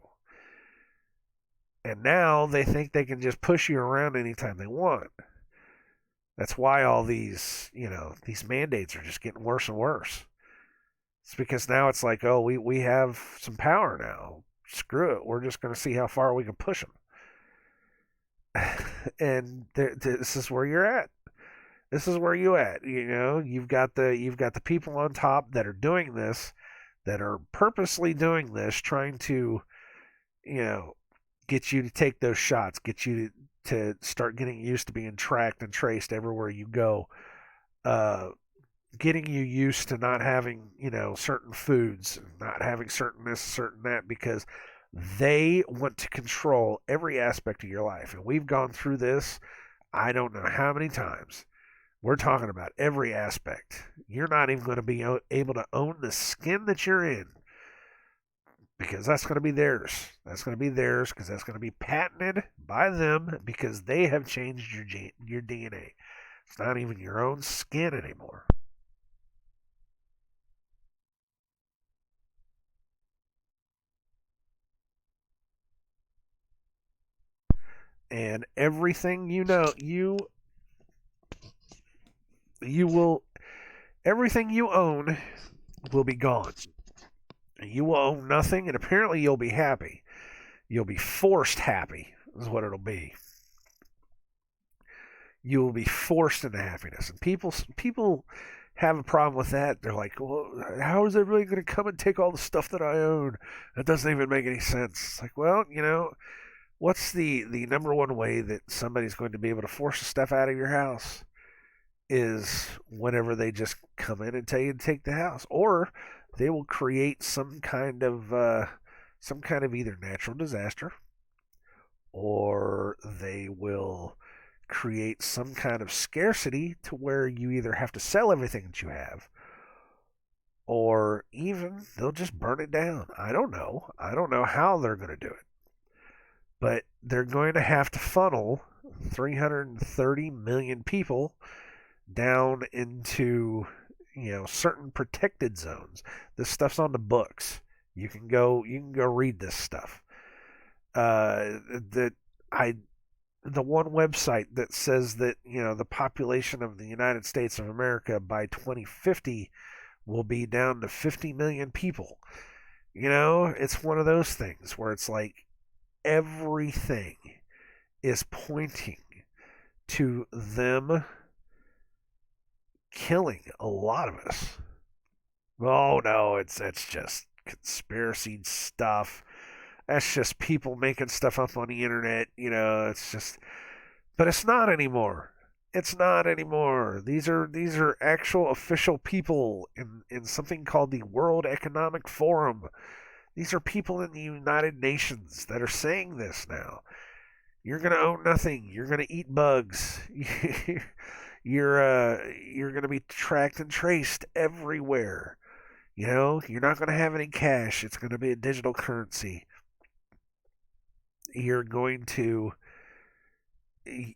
And now they think they can just push you around anytime they want. That's why all these mandates are just getting worse and worse. It's because now it's like, oh, we have some power now. Screw it. We're just going to see how far we can push them. And this is where you're at. This is where you at. You've got the people on top that are doing this, that are purposely doing this, trying to, get you to take those shots, get you to start getting used to being tracked and traced everywhere you go. Getting you used to not having, certain foods, not having certain this, certain that, because they want to control every aspect of your life. And we've gone through this, I don't know how many times. We're talking about every aspect. You're not even going to be able to own the skin that you're in because that's going to be theirs. That's going to be theirs because that's going to be patented by them because they have changed your DNA. It's not even your own skin anymore. And everything you will everything you own will be gone. You will own nothing, and apparently you'll be happy. You'll be forced happy, is what it'll be. You will be forced into happiness, and people have a problem with that. They're like, well, how is it really going to come and take all the stuff that I own? That doesn't even make any sense. It's like, well, what's the number one way that somebody's going to be able to force the stuff out of your house? Is whenever they just come in and tell you to take the house, or they will create some kind of either natural disaster, or they will create some kind of scarcity to where you either have to sell everything that you have, or even they'll just burn it down. I don't know. I don't know how they're going to do it, but they're going to have to funnel 330 million people down into certain protected zones. This stuff's on the books. You can go read this stuff. That I The one website that says that the population of the United States of America by 2050 will be down to 50 million people. It's one of those things where it's like everything is pointing to them killing a lot of us. Oh no, that's just conspiracy stuff. That's just people making stuff up on the internet. It's just, but it's not anymore. It's not anymore. These are actual official people in something called the World Economic Forum. These are people in the United Nations that are saying this now. You're gonna own nothing. You're gonna eat bugs. You're gonna be tracked and traced everywhere. You're not gonna have any cash. It's gonna be a digital currency. You're going to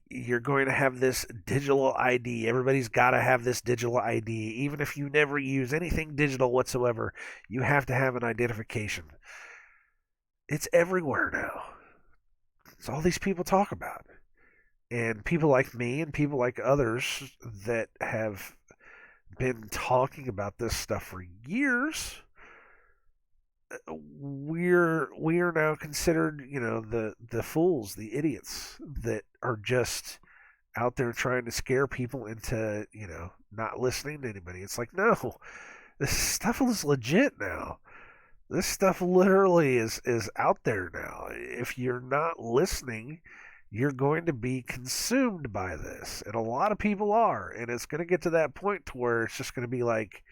you're going to have this digital ID. Everybody's got to have this digital ID. Even if you never use anything digital whatsoever, you have to have an identification. It's everywhere now. It's all these people talk about. And people like me and people like others that have been talking about this stuff for years, we are now considered, the fools, the idiots that are just out there trying to scare people into, not listening to anybody. It's like, no, this stuff is legit now. This stuff literally is out there now. If you're not listening, you're going to be consumed by this. And a lot of people are. And it's going to get to that point to where it's just going to be like,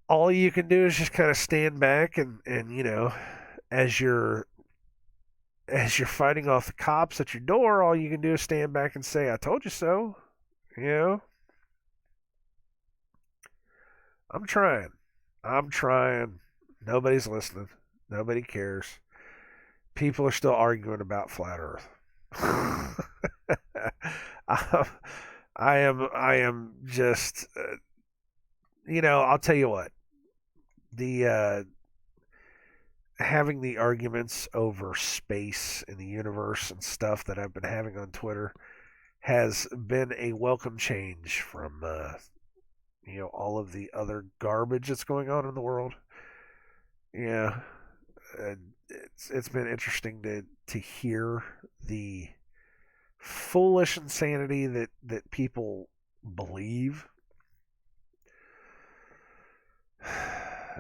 all you can do is just kind of stand back and as you're fighting off the cops at your door, all you can do is stand back and say, I told you so. You know, I'm trying. I'm trying. Nobody's listening. Nobody cares. People are still arguing about flat Earth. I am just, I'll tell you what. The having the arguments over space and the universe and stuff that I've been having on Twitter has been a welcome change from all of the other garbage that's going on in the world. Yeah, it's been interesting to hear the foolish insanity that people believe,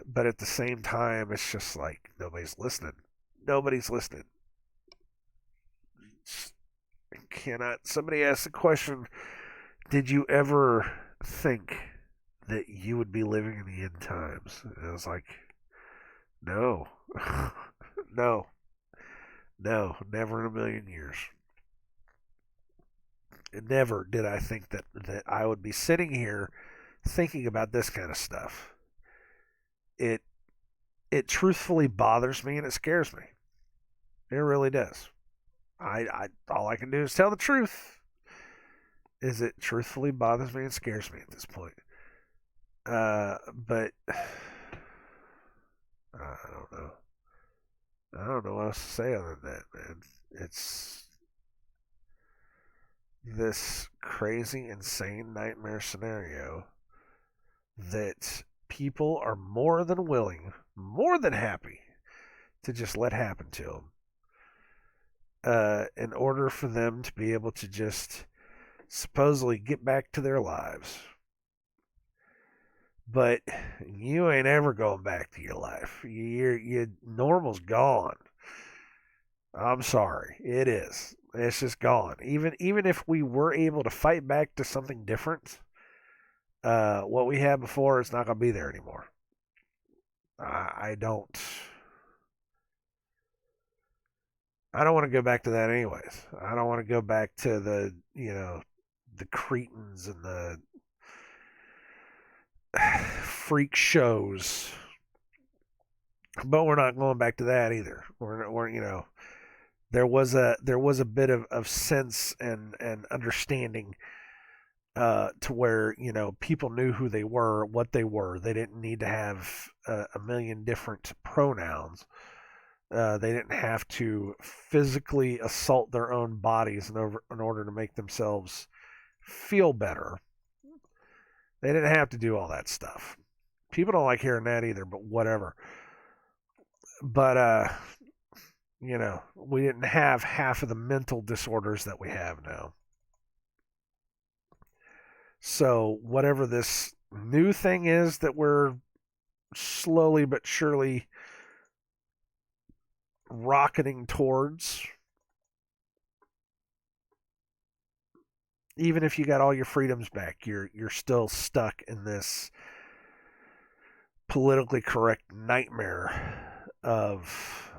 but at the same time, it's just like nobody's listening. Nobody's listening. Cannot. Somebody asked the question: did you ever think that you would be living in the end times? And I was like, no, no, no, never in a million years. And never did I think that I would be sitting here thinking about this kind of stuff. It it truthfully bothers me and it scares me. It really does. I all I can do is tell the truth. Is it truthfully bothers me and scares me at this point. But I don't know. I don't know what else to say other than that, man. It's this crazy, insane nightmare scenario that people are more than willing, more than happy to just let happen to them. In order for them to be able to just supposedly get back to their lives. But you ain't ever going back to your life. Your normal's gone. I'm sorry, it is. It's just gone. Even if we were able to fight back to something different, what we had before is not going to be there anymore. I don't. I don't want to go back to that anyways. I don't want to go back to the Cretans and the freak shows. But we're not going back to that either. We're there was a bit of sense and understanding to where people knew who they were, what they were. They didn't need to have a million different pronouns. They didn't have to physically assault their own bodies in order to make themselves feel better. They didn't have to do all that stuff. People don't like hearing that either, but whatever. But we didn't have half of the mental disorders that we have now. So whatever this new thing is that we're slowly but surely rocketing towards, even if you got all your freedoms back, you're still stuck in this politically correct nightmare of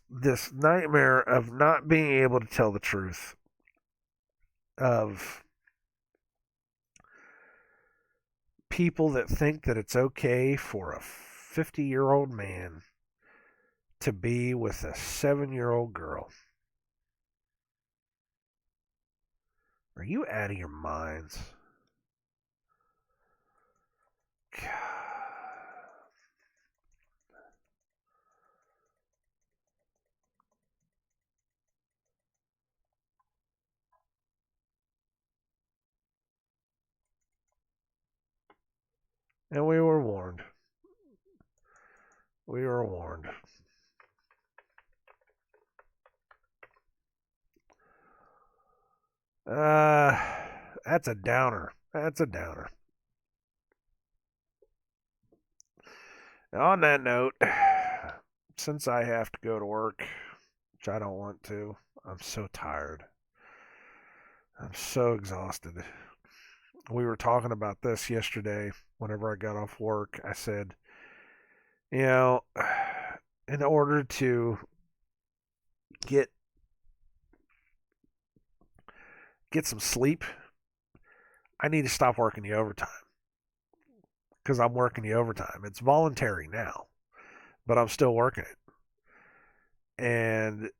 this nightmare of not being able to tell the truth, of people that think that it's okay for a 50-year-old man to be with a 7-year-old girl. Are you out of your minds? God. And we were warned. We were warned. That's a downer. That's a downer. On that note, since I have to go to work, which I don't want to, I'm so tired. I'm so exhausted. We were talking about this yesterday whenever I got off work. I said, you know, in order to get some sleep, I need to stop working the overtime because I'm working the overtime. It's voluntary now, but I'm still working it. And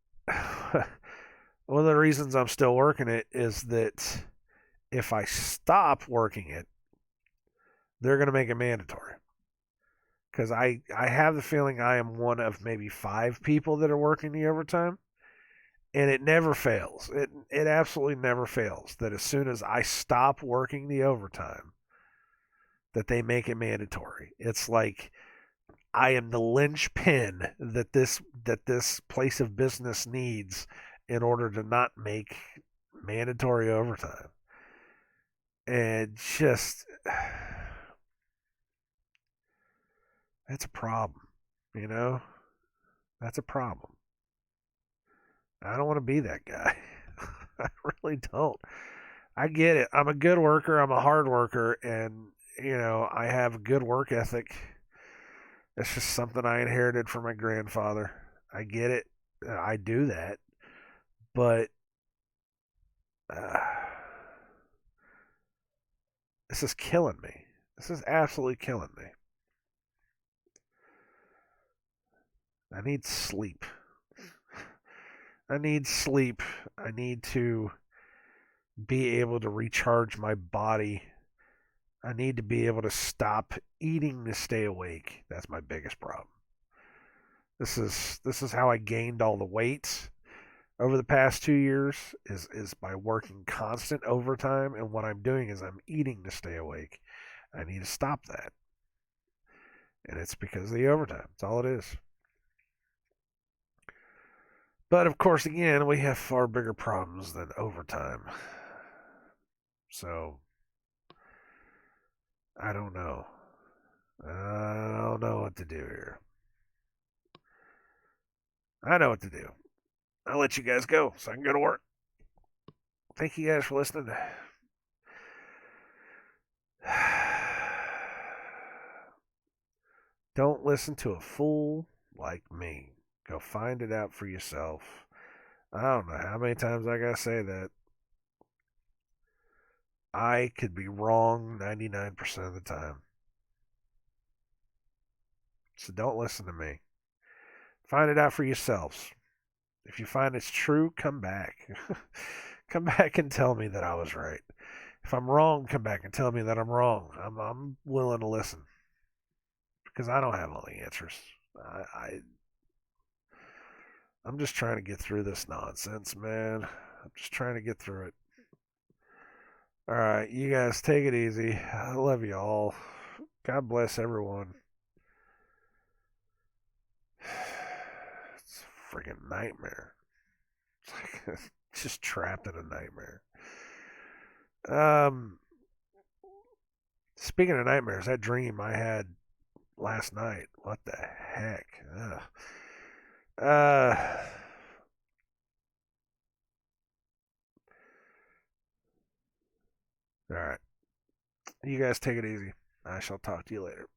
one of the reasons I'm still working it is that if I stop working it, they're going to make it mandatory. Because I have the feeling I am one of maybe 5 people that are working the overtime. And it never fails. It absolutely never fails that as soon as I stop working the overtime, that they make it mandatory. It's like I am the linchpin that this place of business needs in order to not make mandatory overtime. And just that's a problem, you know? That's a problem. I don't want to be that guy. I really don't. I get it. I'm a good worker. I'm a hard worker, and I have a good work ethic. It's just something I inherited from my grandfather. I get it. I do that, but uh, this is killing me. This is absolutely killing me. I need sleep. I need sleep. I need to be able to recharge my body. I need to be able to stop eating to stay awake. That's my biggest problem. This is how I gained all the weight over the past 2 years is by working constant overtime, and what I'm doing is I'm eating to stay awake. I need to stop that. And it's because of the overtime. That's all it is. But of course, again, we have far bigger problems than overtime. So I don't know. I don't know what to do here. I know what to do. I'll let you guys go so I can go to work. Thank you guys for listening. Don't listen to a fool like me. Go find it out for yourself. I don't know how many times I gotta say that. I could be wrong 99% of the time. So don't listen to me. Find it out for yourselves. If you find it's true, come back. Come back and tell me that I was right. If I'm wrong, come back and tell me that I'm wrong. I'm willing to listen because I don't have all the answers. I'm just trying to get through this nonsense, man. I'm just trying to get through it. All right, you guys take it easy. I love you all. God bless everyone. It's a freaking nightmare. It's like just trapped in a nightmare. Um, Speaking of nightmares, that dream I had last night. What the heck? Ugh. Uh, all right. You guys take it easy. I shall talk to you later.